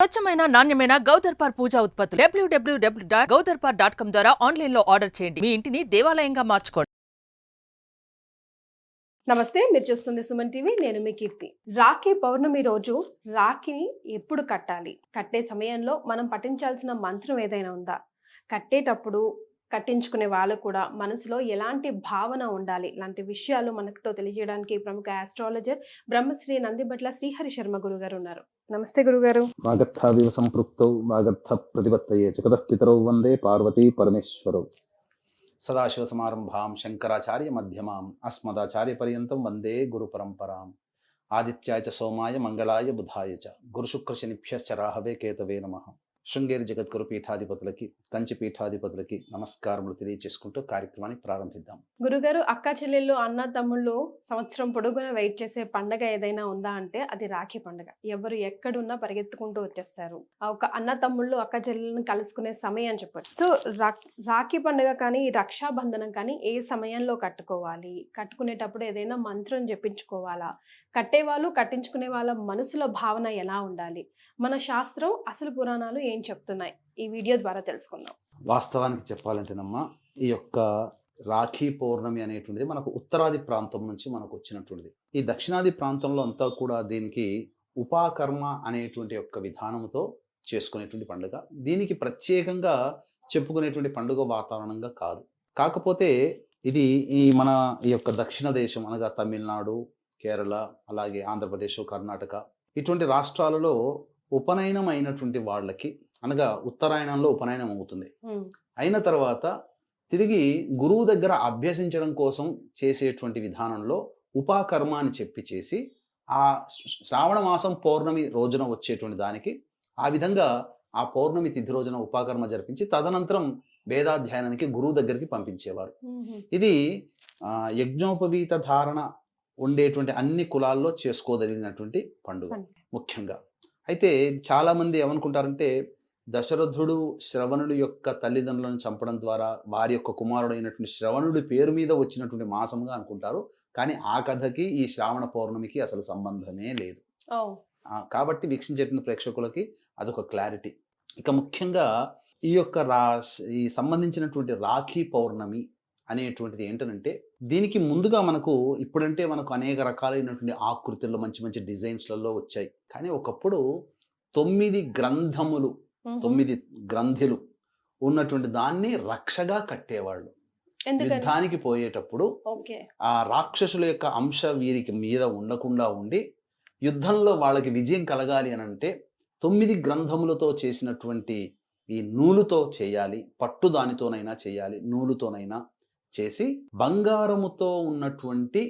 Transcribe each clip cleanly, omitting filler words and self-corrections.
స్వచ్ఛమైన నాణ్యమైన గౌదర్పార్ పూజా ఉత్పత్తులు www.gaudarpar.com ద్వారా ఆన్లైన్ లో ఆర్డర్ చేయండి. మీ ఇంటిని దేవాలయంగా మార్చుకోండి. నమస్తే, మీరు చూస్తుంది సుమన్ టీవీ. నేను మీ కీర్తి. రాఖీ పౌర్ణమి రోజు రాఖీని ఎప్పుడు కట్టాలి? కట్టే సమయంలో మనం పఠించాల్సిన మంత్రం ఏదైనా ఉందా? కట్టేటప్పుడు కట్టించుకునే వాళ్ళు కూడా మనసులో ఎలాంటి భావన ఉండాలి? ఇలాంటి విషయాలు మనతో తెలియజేయడానికి ప్రముఖ ఆస్ట్రాలజర్ బ్రహ్మశ్రీ నందిబట్ల శ్రీహరి శర్మ గురుగారు ఉన్నారు. నమస్తే గురుగారు. వాగర్థావివ సంపృక్తౌ వాగర్థ ప్రతిపత్తయే జగతః పితరౌ వందే పార్వతీ పరమేశ్వరౌ. సదాశివసమారంభాం శంకరాచార్య మధ్యమాం అస్మదాచార్య పర్యంతం వందే గురు పరంపరాం. ఆదిత్యాయ చ సోమాయ మంగళాయ బుధాయ చ గురుశుక్రశనిభ్యశ్చ రాహవే కేతవే నమః. శృంగేరి జగద్గురు పీఠాధిపతులకి, కంచి పీఠాధిపతులకి నమస్కారములు తెలియజేసుకుంటూ కార్యక్రమాన్ని ప్రారంభిద్దాం. గురుగారు, అక్క చెల్లెళ్ళు, అన్న తమ్ముళ్ళు సంవత్సరం పొడుగున వెయిట్ చేసే పండగ ఏదైనా ఉందా అంటే అది రాఖీ పండగ. ఎవరు ఎక్కడున్నా పరిగెత్తుకుంటూ వచ్చేస్తారు. ఒక అన్న తమ్ముళ్ళు అక్క చెల్లెళ్ళని కలుసుకునే సమయం అని చెప్పొచ్చు. సో రాఖీ పండుగ కానీ రక్షాబంధనం కానీ ఏ సమయంలో కట్టుకోవాలి? కట్టుకునేటప్పుడు ఏదైనా మంత్రం జపించుకోవాలా? కట్టేవాళ్ళు కట్టించుకునే వాళ్ళ మనసులో భావన ఎలా ఉండాలి? మన శాస్త్రం, అసలు పురాణాలు ఏం చెప్తున్నాయి? ఈ వీడియో ద్వారా తెలుసుకుందాం. వాస్తవానికి చెప్పాలంటేనమ్మా, ఈ యొక్క రాఖీ పౌర్ణమి అనేటువంటిది మనకు ఉత్తరాది ప్రాంతం నుంచి మనకు వచ్చినటువంటిది. ఈ దక్షిణాది ప్రాంతంలో అంతా కూడా దీనికి ఉపాకర్మ అనేటువంటి యొక్క విధానంతో చేసుకునేటువంటి పండుగ. దీనికి ప్రత్యేకంగా చెప్పుకునేటువంటి పండుగ వాతావరణంగా కాదు. కాకపోతే ఇది మన ఈ యొక్క దక్షిణ దేశం అనగా తమిళనాడు, కేరళ, అలాగే ఆంధ్రప్రదేశ్, కర్ణాటక ఇటువంటి రాష్ట్రాలలో ఉపనయనం అయినటువంటి వాళ్ళకి, అనగా ఉత్తరాయణంలో ఉపనయనం అవుతుంది. అయిన తర్వాత తిరిగి గురువు దగ్గర అభ్యసించడం కోసం చేసేటువంటి విధానంలో ఉపాకర్మ అని చెప్పి చేసి ఆ శ్రావణ మాసం పౌర్ణమి రోజున వచ్చేటువంటి దానికి ఆ విధంగా ఆ పౌర్ణమి తిథి రోజున ఉపాకర్మ జరిపించి తదనంతరం వేదాధ్యయనానికి గురువు దగ్గరికి పంపించేవారు. ఇది యజ్ఞోపవీత ధారణ ఉండేటువంటి అన్ని కులాల్లో చేసుకోదగినటువంటి పండుగ ముఖ్యంగా. అయితే చాలామంది ఏమనుకుంటారంటే, దశరథుడు శ్రవణుడి యొక్క తల్లిదండ్రులను చంపడం ద్వారా వారి యొక్క కుమారుడైనటువంటి శ్రవణుడి పేరు మీద వచ్చినటువంటి మాసంగా అనుకుంటారు. కానీ ఆ కథకి ఈ శ్రావణ పౌర్ణమికి అసలు సంబంధమే లేదు. కాబట్టి వీక్షించేటువంటి ప్రేక్షకులకి అదొక క్లారిటీ. ఇక ముఖ్యంగా ఈ యొక్క ఈ సంబంధించినటువంటి రాఖీ పౌర్ణమి అనేటువంటిది ఏంటంటే, దీనికి ముందుగా ఇప్పుడంటే మనకు అనేక రకాలైనటువంటి ఆకృతుల్లో మంచి మంచి డిజైన్స్లలో వచ్చాయి. కానీ ఒకప్పుడు 9 గ్రంథములు, 9 గ్రంథులు ఉన్నటువంటి దాన్ని రక్షగా కట్టేవాళ్ళు. యుద్ధానికి పోయేటప్పుడు ఆ రాక్షసుల యొక్క అంశ వీరికి మీద ఉండకుండా ఉండి యుద్ధంలో వాళ్ళకి విజయం కలగాలి అని అంటే 9 గ్రంథములతో చేసినటువంటి ఈ నూలుతో చేయాలి, పట్టు దానితోనైనా చేయాలి, నూలుతోనైనా చేసి బంగారముతో ఉన్నటువంటి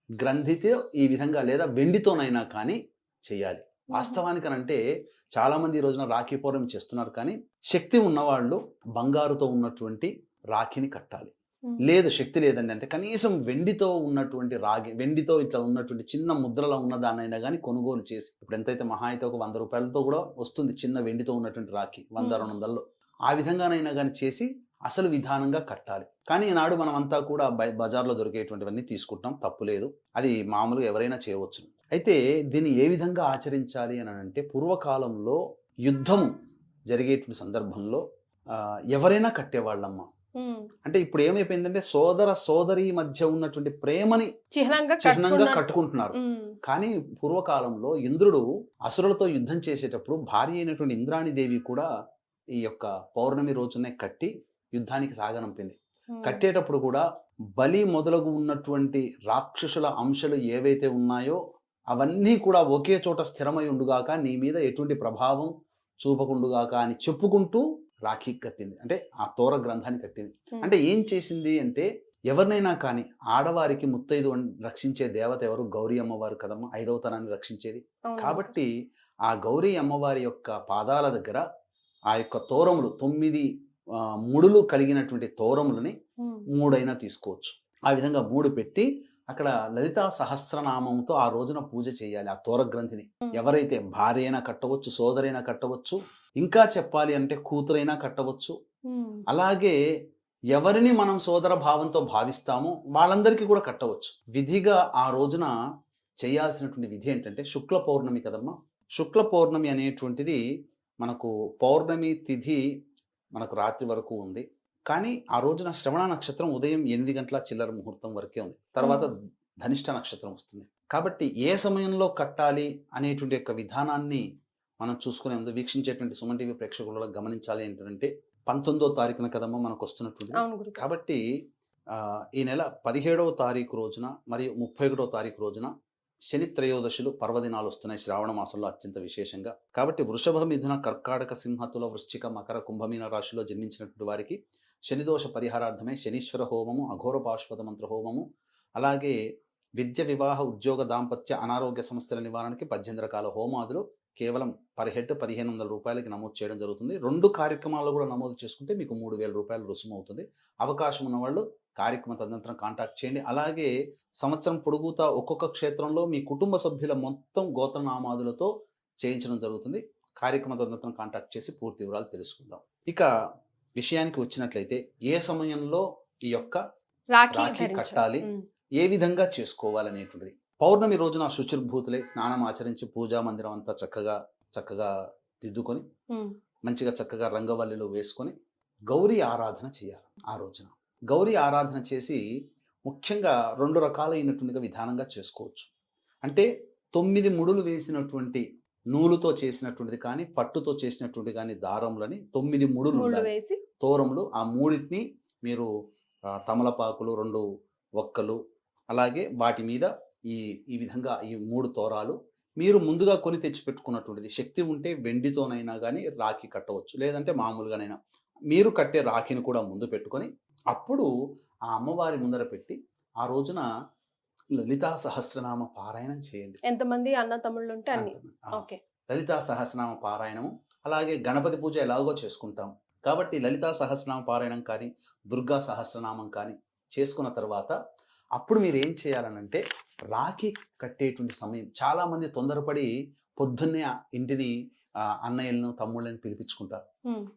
గ్రంథితో ఈ విధంగా లేదా వెండితోనైనా కానీ చేయాలి. వాస్తవానికనంటే చాలా మంది ఈ రోజున రాఖీ పౌర్ణమి చేస్తున్నారు, కానీ శక్తి ఉన్నవాళ్ళు బంగారుతో ఉన్నటువంటి రాఖీని కట్టాలి. లేదు, శక్తి లేదండి అంటే కనీసం వెండితో ఉన్నటువంటి వెండితో ఇట్లా ఉన్నటువంటి చిన్న ముద్రలో ఉన్న దాన్నైనా కానీ కొనుగోలు చేసి, ఇప్పుడు ఎంతైతే మహా అయితే ఒక 100 రూపాయలతో కూడా వస్తుంది చిన్న వెండితో ఉన్నటువంటి రాఖీ, 100-200లో ఆ విధంగానైనా కానీ చేసి అసలు విధానంగా కట్టాలి. కానీ ఈనాడు మనం అంతా కూడా బజార్లో దొరికేటువంటివన్నీ తీసుకుంటాం, తప్పులేదు, అది మామూలుగా ఎవరైనా చేయవచ్చు. అయితే దీన్ని ఏ విధంగా ఆచరించాలి అని అంటే, పూర్వకాలంలో యుద్ధము జరిగేటువంటి సందర్భంలో ఎవరైనా కట్టేవాళ్ళమ్మ. అంటే ఇప్పుడు ఏమైపోయిందంటే, సోదర సోదరి మధ్య ఉన్నటువంటి ప్రేమని చిహ్నంగా కట్టుకుంటున్నారు. కానీ పూర్వకాలంలో ఇంద్రుడు అసురులతో యుద్ధం చేసేటప్పుడు భార్య అయినటువంటి ఇంద్రాణీదేవి కూడా ఈ యొక్క పౌర్ణమి రోజునే కట్టి యుద్ధానికి సాగనంపింది. కట్టేటప్పుడు కూడా బలి మొదలగు ఉన్నటువంటి రాక్షసుల అంశాలు ఏవైతే ఉన్నాయో అవన్నీ కూడా ఒకే చోట స్థిరమై ఉండుగాక, నీ మీద ఎటువంటి ప్రభావం చూపకుండుగాక అని చెప్పుకుంటూ రాఖీ కట్టింది. అంటే ఆ తోర గ్రంథాన్ని కట్టింది. అంటే ఏం చేసింది అంటే, ఎవరినైనా కానీ ఆడవారికి ముత్తైదు రక్షించే దేవత ఎవరు? గౌరీ అమ్మవారు కదమ్మా, 5వ తనాన్ని రక్షించేది. కాబట్టి ఆ గౌరీ అమ్మవారి యొక్క పాదాల దగ్గర ఆ యొక్క తోరములు 9 ముడులు కలిగినటువంటి తోరములని 3 అయినా తీసుకోవచ్చు. ఆ విధంగా 3 పెట్టి అక్కడ లలితా సహస్రనామంతో ఆ రోజున పూజ చేయాలి. ఆ తోర గ్రంథిని ఎవరైతే భార్య అయినా కట్టవచ్చు, సోదరైనా కట్టవచ్చు, ఇంకా చెప్పాలి అంటే కూతురైనా కట్టవచ్చు. అలాగే ఎవరిని మనం సోదర భావంతో భావిస్తామో వాళ్ళందరికీ కూడా కట్టవచ్చు. విధిగా ఆ రోజున చేయాల్సినటువంటి విధి ఏంటంటే, శుక్ల పౌర్ణమి కదమ్మా, శుక్ల పౌర్ణమి అనేటువంటిది మనకు పౌర్ణమి తిథి మనకు రాత్రి వరకు ఉంది. కానీ ఆ రోజున శ్రవణ నక్షత్రం ఉదయం 8 గంటల చిల్లర ముహూర్తం వరకే ఉంది. తర్వాత ధనిష్ట నక్షత్రం వస్తుంది. కాబట్టి ఏ సమయంలో కట్టాలి అనేటువంటి యొక్క విధానాన్ని మనం చూసుకునే ముందు వీక్షించేటువంటి సుమన్ టీవీ ప్రేక్షకులలో గమనించాలి ఏంటంటే 19వ తారీఖున కదమ్మా మనకు వస్తున్నటువంటి. అవును గురుగారు. కాబట్టి ఈ నెల 17వ తారీఖు రోజున మరియు 31వ తారీఖు రోజున శని త్రయోదశులు పర్వదినాలు వస్తున్నాయి శ్రావణ మాసంలో అత్యంత విశేషంగా. కాబట్టి వృషభ, మిథున, కర్కాటక, సింహ, తుల, వృశ్చిక, మకర, కుంభమీన రాశిలో జన్మించినటువంటి వారికి శనిదోష పరిహారార్థమే శనీశ్వర హోమము, అఘోర పాశుపత మంత్ర హోమము, అలాగే విద్య, వివాహ, ఉద్యోగ, దాంపత్య, అనారోగ్య సమస్యల నివారణకి 18 రకాల హోమాదులు కేవలం పర్ హెడ్ 1500 రూపాయలకి నమోదు చేయడం జరుగుతుంది. 2 కార్యక్రమాల్లో కూడా నమోదు చేసుకుంటే మీకు 3000 రూపాయలు రుసుము అవుతుంది. అవకాశం ఉన్నవాళ్ళు కార్యక్రమ తదనంతరం కాంటాక్ట్ చేయండి. అలాగే సంవత్సరం పొడుగుతా ఒక్కొక్క క్షేత్రంలో మీ కుటుంబ సభ్యుల మొత్తం గోత్రనామాదులతో చేయించడం జరుగుతుంది. కార్యక్రమ తదనంతరం కాంటాక్ట్ చేసి పూర్తి వివరాలు తెలుసుకుందాం. ఇక విషయానికి వచ్చినట్లయితే ఏ సమయంలో ఈ యొక్క రాఖీ కట్టాలి, ఏ విధంగా చేసుకోవాలనేటువంటిది. పౌర్ణమి రోజున శుచిర్భూతులై స్నానం ఆచరించి పూజా మందిరం అంతా చక్కగా దిద్దుకొని మంచిగా చక్కగా రంగవల్లిలో వేసుకొని గౌరీ ఆరాధన చేయాలి. ఆ రోజున గౌరీ ఆరాధన చేసి ముఖ్యంగా 2 రకాలైనటువంటి విధానంగా చేసుకోవచ్చు. అంటే 9 ముడులు వేసినటువంటి నూలుతో చేసినటువంటిది కానీ పట్టుతో చేసినటువంటి కానీ దారములని 9 ముడులు వేసి తోరములు, ఆ మూడింటిని మీరు తమలపాకులు, 2 ఒక్కలు, అలాగే వాటి మీద ఈ విధంగా ఈ 3 తోరాలు మీరు ముందుగా కొని తెచ్చిపెట్టుకున్నటువంటిది. శక్తి ఉంటే వెండితోనైనా కానీ రాఖీ కట్టవచ్చు, లేదంటే మామూలుగానైనా మీరు కట్టే రాఖీని కూడా ముందు పెట్టుకొని అప్పుడు ఆ అమ్మవారి ముందర పెట్టి ఆ రోజున లలితా సహస్రనామ పారాయణం చేయండి. ఎంతమంది అన్న తమ్ముళ్ళు ఉంటే అన్ని. ఓకే. లలితా సహస్రనామ పారాయణము, అలాగే గణపతి పూజ ఎలాగో చేసుకుంటాం కాబట్టి లలితా సహస్రనామ పారాయణం కానీ దుర్గా సహస్రనామం కానీ చేసుకున్న తర్వాత అప్పుడు మీరు ఏం చేయాలనంటే రాఖీ కట్టేటువంటి సమయం చాలా మంది తొందరపడి పొద్దున్నే ఇంటిని అన్నయ్యలను తమ్ముళ్ళని పిలిపించుకుంటారు.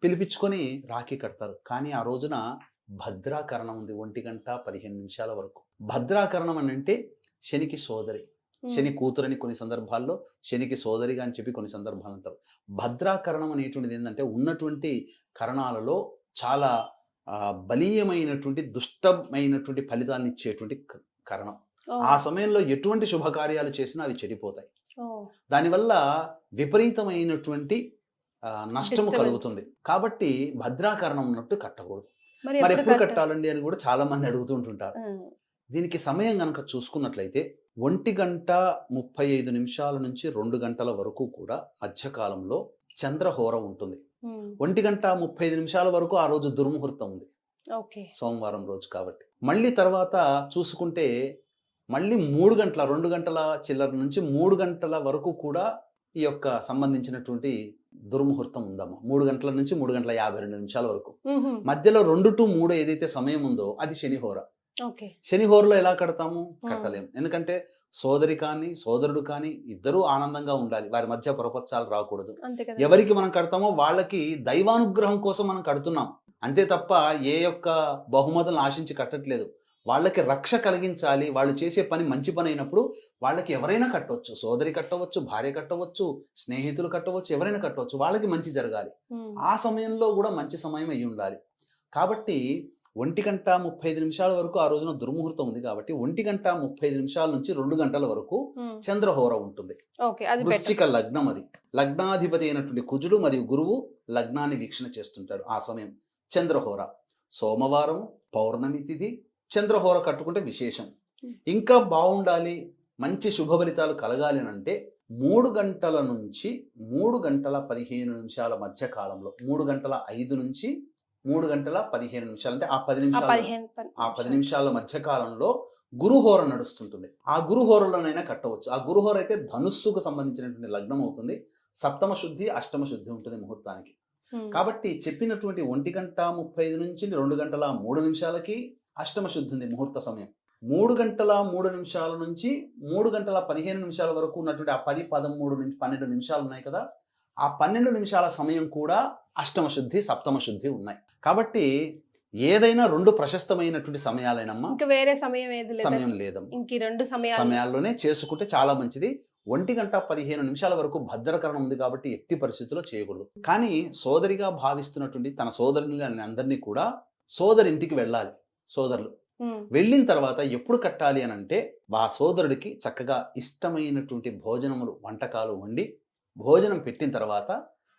పిలిపించుకొని రాఖీ కడతారు. కానీ ఆ రోజున భద్రాకరణం ఉంది 1:15 వరకు. భద్రాకరణం అని అంటే శనికి సోదరి, శని కూతురని కొన్ని సందర్భాల్లో, శనికి సోదరిగా అని చెప్పి కొన్ని సందర్భాలు అంటారు. భద్రాకరణం అనేటువంటిది ఏంటంటే ఉన్నటువంటి కరణాలలో చాలా బలీయమైనటువంటి దుష్టమైనటువంటి ఫలితాలను ఇచ్చేటువంటి కరణం. ఆ సమయంలో ఎటువంటి శుభకార్యాలు చేసినా అవి చెడిపోతాయి. దానివల్ల విపరీతమైనటువంటి నష్టము కలుగుతుంది. కాబట్టి భద్రాకరణం ఉన్నట్టు కట్టకూడదు. మరి ఎప్పుడు కట్టాలండి అని కూడా చాలా మంది అడుగుతుంటుంటారు. దీనికి సమయం కనుక చూసుకున్నట్లయితే 1:35 నుంచి 2 గంటల వరకు కూడా మధ్యకాలంలో చంద్రహోర ఉంటుంది. 1:35 వరకు ఆ రోజు దుర్ముహూర్తం ఉంది, సోమవారం రోజు కాబట్టి. మళ్ళీ తర్వాత చూసుకుంటే మళ్ళీ 3 గంటల 2 గంటల చిల్లర నుంచి 3 గంటల వరకు కూడా ఈ యొక్క సంబంధించినటువంటి దుర్ముహూర్తం ఉందమ్మా. 3 గంటల నుంచి 3:52 వరకు. మధ్యలో 2 to 3 ఏదైతే సమయం ఉందో అది శనిహోర. శనిహోరలో ఎలా కడతాము? కట్టలేము. ఎందుకంటే సోదరి కానీ సోదరుడు కానీ ఇద్దరూ ఆనందంగా ఉండాలి, వారి మధ్య పొరపచ్చాలు రాకూడదు. ఎవరికి మనం కడతామో వాళ్ళకి దైవానుగ్రహం కోసం మనం కడుతున్నాం అంతే తప్ప ఏ యొక్క బహుమతులను ఆశించి కట్టట్లేదు. వాళ్ళకి రక్ష కలిగించాలి. వాళ్ళు చేసే పని మంచి పని అయినప్పుడు వాళ్ళకి ఎవరైనా కట్టవచ్చు, సోదరి కట్టవచ్చు, భార్య కట్టవచ్చు, స్నేహితులు కట్టవచ్చు, ఎవరైనా కట్టవచ్చు. వాళ్ళకి మంచి జరగాలి. ఆ సమయంలో కూడా మంచి సమయం అయ్యి ఉండాలి. కాబట్టి 1:35 వరకు ఆ రోజున దుర్ముహూర్తం ఉంది కాబట్టి 1:35 నుంచి 2 గంటల వరకు చంద్రహోర ఉంటుంది. వృశ్చిక లగ్నం అది. లగ్నాధిపతి అయినటువంటి కుజుడు మరియు గురువు లగ్నాన్ని వీక్షణ చేస్తుంటాడు. ఆ సమయం చంద్రహోర. సోమవారం పౌర్ణమి తిథి చంద్రహోర కట్టుకుంటే విశేషం. ఇంకా బాగుండాలి, మంచి శుభ ఫలితాలు కలగాలి అంటే 3 గంటల నుంచి 3:15 మధ్య కాలంలో 3:05 నుంచి 3:15 అంటే ఆ 10 నిమిషాల మధ్య కాలంలో గురుహోర నడుస్తుంటుంది. ఆ గురుహోరలోనైనా కట్టవచ్చు. ఆ గురుహోర అయితే ధనుస్సుకు సంబంధించినటువంటి లగ్నం అవుతుంది. సప్తమ శుద్ధి అష్టమ శుద్ధి ఉంటుంది ముహూర్తానికి. కాబట్టి చెప్పినటువంటి 1:35 నుంచి 2:03 అష్టమ శుద్ధి ఉంది ముహూర్త సమయం. 3:03 నుంచి 3:15 వరకు ఉన్నటువంటి ఆ 10, 13, 12 నిమిషాలు ఉన్నాయి కదా, ఆ 12 నిమిషాల సమయం కూడా అష్టమ శుద్ధి సప్తమ శుద్ధి ఉన్నాయి. కాబట్టి ఏదైనా 2 ప్రశస్తమైనటువంటి సమయాలైనమ్మా, ఇంకా వేరే సమయం లేదమ్మా. సమయాల్లోనే చేసుకుంటే చాలా మంచిది. 1:15 వరకు భద్రకరణం ఉంది కాబట్టి ఎట్టి పరిస్థితుల్లో చేయకూడదు. కానీ సోదరిగా భావిస్తున్నటువంటి తన సోదరుని అందరినీ కూడా సోదరి ఇంటికి వెళ్ళాలి. సోదరులు వెళ్ళిన తర్వాత ఎప్పుడు కట్టాలి అని అంటే ఆ సోదరుడికి చక్కగా ఇష్టమైనటువంటి భోజనములు వంటకాలు వండి భోజనం పెట్టిన తర్వాత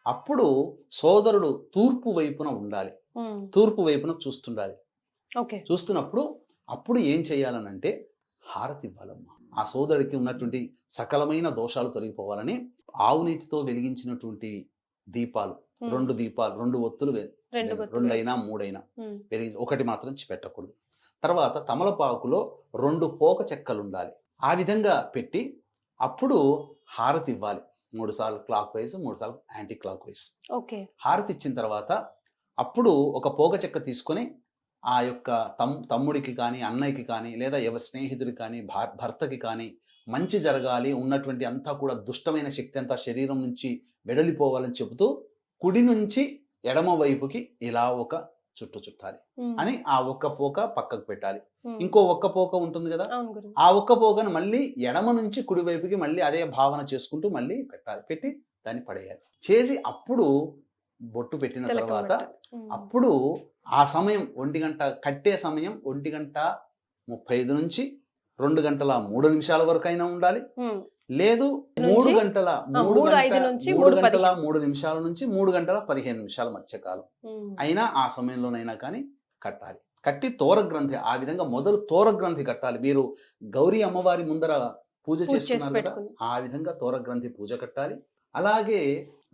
అప్పుడు సోదరుడు తూర్పు వైపున ఉండాలి. తూర్పు వైపున చూస్తుండాలి. చూస్తున్నప్పుడు అప్పుడు ఏం చేయాలనంటే హారతి ఇవ్వాలమ్మా. ఆ సోదరుడికి ఉన్నటువంటి సకలమైన దోషాలు తొలగిపోవాలని ఆవు నీతితో వెలిగించినటువంటి దీపాలు 2 దీపాలు 2 ఒత్తులు 2 అయినా 3 అయినా వెలిగించి ఒకటి మాత్రం పెట్టకూడదు. తర్వాత తమలపాకులో 2 పోక చెక్కలు ఉండాలి. ఆ విధంగా పెట్టి అప్పుడు హారతి ఇవ్వాలి. 3 సార్లు క్లాక్ వైజ్ 3 సార్లు యాంటీ క్లాక్ వైజ్. హారతి ఇచ్చిన తర్వాత అప్పుడు ఒక పోక చెక్క తీసుకొని ఆ యొక్క తమ్ముడికి కానీ అన్నయ్యకి కానీ లేదా ఎవరి స్నేహితుడికి కానీ భర్తకి కానీ మంచి జరగాలి, ఉన్నటువంటి అంతా కూడా దుష్టమైన శక్తి అంతా శరీరం నుంచి వెడలిపోవాలని చెబుతూ కుడి నుంచి ఎడమ వైపుకి ఇలా ఒక చుట్టాలి అని ఆ ఒక్క పోక పక్కకు పెట్టాలి. ఇంకో ఒక్క పోక ఉంటుంది కదా, ఆ ఒక్క పోకను మళ్ళీ ఎడమ నుంచి కుడి వైపుకి మళ్ళీ అదే భావన చేసుకుంటూ మళ్ళీ పెట్టాలి. పెట్టి దాన్ని పడేయాలి. చేసి అప్పుడు బొట్టు పెట్టిన తర్వాత అప్పుడు ఆ సమయం 1 గంట కట్టే సమయం 1:35 నుంచి 2:03 వరకు అయినా ఉండాలి. లేదు 3 గంటల 3 నుంచి 3:15 మధ్య కాలం అయినా ఆ సమయంలోనైనా కానీ కట్టాలి. కట్టి తోరగ్రంథి ఆ విధంగా మొదలు తోరగ్రంథి కట్టాలి. మీరు గౌరీ అమ్మవారి ముందర పూజ చేసుకున్నారు కదా, ఆ విధంగా తోరగ్రంథి పూజ కట్టాలి. అలాగే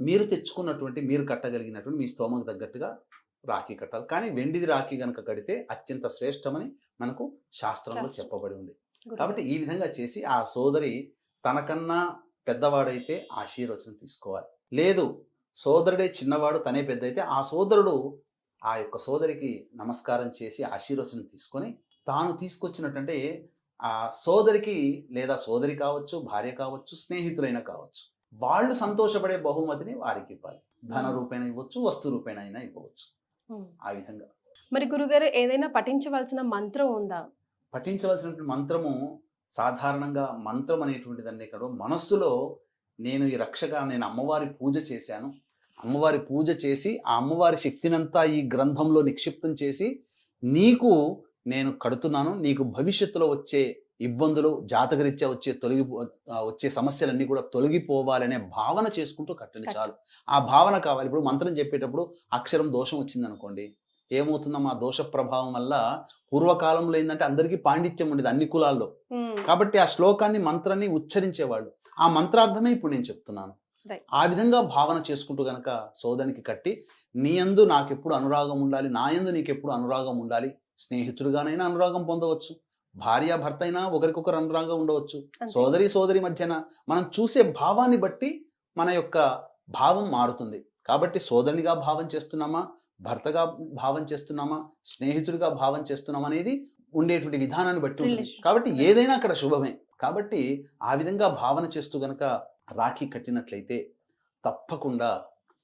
మీరు తెచ్చుకున్నటువంటి మీరు కట్టగలిగినటువంటి మీ స్తోమకు తగ్గట్టుగా రాఖీ కట్టాలి. కానీ వెండిది రాఖీ కనుక కడితే అత్యంత శ్రేష్టమని మనకు శాస్త్రంలో చెప్పబడి ఉంది. కాబట్టి ఈ విధంగా చేసి ఆ సోదరి తనకన్నా పెద్దవాడైతే ఆశీర్వచనం తీసుకోవాలి. లేదు సోదరుడే చిన్నవాడు తనే పెద్ద అయితే ఆ సోదరుడు ఆ యొక్క సోదరికి నమస్కారం చేసి ఆశీర్వచనం తీసుకొని తాను తీసుకొచ్చినట్టంటే ఆ సోదరికి లేదా సోదరి కావచ్చు, భార్య కావచ్చు, స్నేహితులైనా కావచ్చు, వాళ్ళు సంతోషపడే బహుమతిని వారికి ఇవ్వాలి. ధన రూపేణ ఇవ్వచ్చు, వస్తు రూపేణ అయినా ఇవ్వవచ్చు. ఆ విధంగా. మరి గురుగారు ఏదైనా పఠించవలసిన మంత్రం ఉందా? పఠించవలసినటువంటి మంత్రము సాధారణంగా మంత్రం అనేటువంటిది అన్నీ ఇక్కడ మనస్సులో నేను ఈ రక్షగా నేను అమ్మవారి పూజ చేశాను, అమ్మవారి పూజ చేసి ఆ అమ్మవారి శక్తినంతా ఈ గ్రంథంలో నిక్షిప్తం చేసి నీకు నేను కడుతున్నాను, నీకు భవిష్యత్తులో వచ్చే ఇబ్బందులు జాతకరీత్యా వచ్చే సమస్యలన్నీ కూడా తొలగిపోవాలనే భావన చేసుకుంటూ కట్టండి చాలు. ఆ భావన కావాలి. ఇప్పుడు మంత్రం చెప్పేటప్పుడు అక్షరం దోషం వచ్చింది అనుకోండి, ఏమవుతుందమ్మా దోష ప్రభావం వల్ల పూర్వకాలంలో ఏంటంటే అందరికీ పాండిత్యం ఉండేది అన్ని కులాల్లో. కాబట్టి ఆ శ్లోకాన్ని మంత్రాన్ని ఉచ్చరించేవాళ్ళు. ఆ మంత్రార్థమే ఇప్పుడు నేను చెప్తున్నాను. ఆ విధంగా భావన చేసుకుంటూ గనక సోదరికి కట్టి నీ యందు నాకెప్పుడు అనురాగం ఉండాలి, నా యందు నీకెప్పుడు అనురాగం ఉండాలి, స్నేహితుడిగానైనా అనురాగం పొందవచ్చు, భార్య భర్త అయినా ఒకరికొకరు అనురాగం ఉండవచ్చు, సోదరి మధ్యన మనం చూసే భావాన్ని బట్టి మన యొక్క భావం మారుతుంది. కాబట్టి సోదరునిగా భావం చేస్తున్నామా, భర్తగా భావం చేస్తున్నామా, స్నేహితుడిగా భావం చేస్తున్నామా అనేది ఉండేటువంటి విధానాన్ని బట్టి ఉంటుంది. కాబట్టి ఏదైనా అక్కడ శుభమే. కాబట్టి ఆ విధంగా భావన చేస్తూ గనక రాఖీ కట్టినట్లయితే తప్పకుండా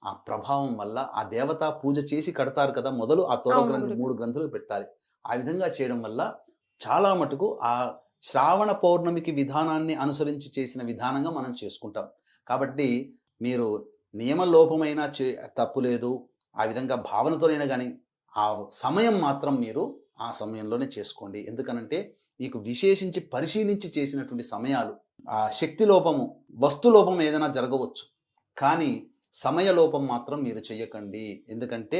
ఆ ప్రభావం వల్ల ఆ దేవతా పూజ చేసి కడతారు కదా, మొదలు ఆ తోర గ్రంథి 3 గ్రంథులు పెట్టాలి. ఆ విధంగా చేయడం వల్ల చాలా మటుకు ఆ శ్రావణ పౌర్ణమికి విధానాన్ని అనుసరించి చేసిన విధానంగా మనం చేసుకుంటాం. కాబట్టి మీరు నియమలోపమైనా తప్పు లేదు, ఆ విధంగా భావనతోనైనా కానీ ఆ సమయం మాత్రం మీరు ఆ సమయంలోనే చేసుకోండి. ఎందుకనంటే మీకు విశేషించి పరిశీలించి చేసినటువంటి సమయాలు ఆ శక్తి లోపము వస్తు లోపం ఏదైనా జరగవచ్చు, కానీ సమయలోపం మాత్రం మీరు చెయ్యకండి. ఎందుకంటే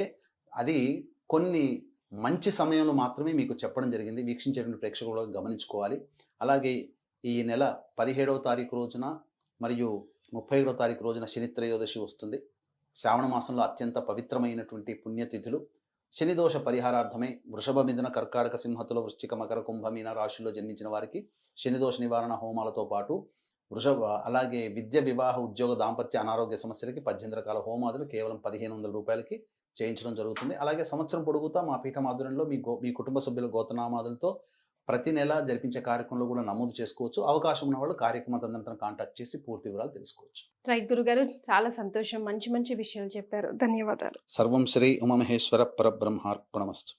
అది కొన్ని మంచి సమయంలో మాత్రమే మీకు చెప్పడం జరిగింది. వీక్షించేటువంటి ప్రేక్షకులు గమనించుకోవాలి. అలాగే ఈ నెల 17వ తారీఖు రోజున మరియు 31వ తారీఖు రోజున శని త్రయోదశి వస్తుంది. శ్రావణ మాసంలో అత్యంత పవిత్రమైనటువంటి పుణ్యతిథులు. శనిదోష పరిహారార్థమై వృషభ, మిథున, కర్కాటక, సింహతుల, వృశ్చిక, మకర, కుంభ, మీన రాశుల్లో జన్మించిన వారికి శనిదోష నివారణ హోమాలతో పాటు అలాగే విద్య, వివాహ, ఉద్యోగ, దాంపత్య, అనారోగ్య సమస్యలకి 18 రకాల హోమాదులు కేవలం 1500 రూపాయలకి చేయించడం జరుగుతుంది. అలాగే సంవత్సరం పొడుగుతా మా పీఠం ఆధ్వర్యంలో మీ కుటుంబ సభ్యుల గోత్రనామాదులతో ప్రతి నెల జరిపించే కార్యక్రమంలో కూడా నమోదు చేసుకోవచ్చు. అవకాశం ఉన్న వాళ్ళు కార్యక్రమ తదనంతరం కాంటాక్ట్ చేసి పూర్తి వివరాలు తెలుసుకోవచ్చు. రైట్ గురుగారు, చాలా సంతోషం, మంచి విషయాలు చెప్పారు. ధన్యవాదాలు. సర్వం శ్రీ ఉమామహేశ్వర పరబ్రహ్మార్పణమస్తు.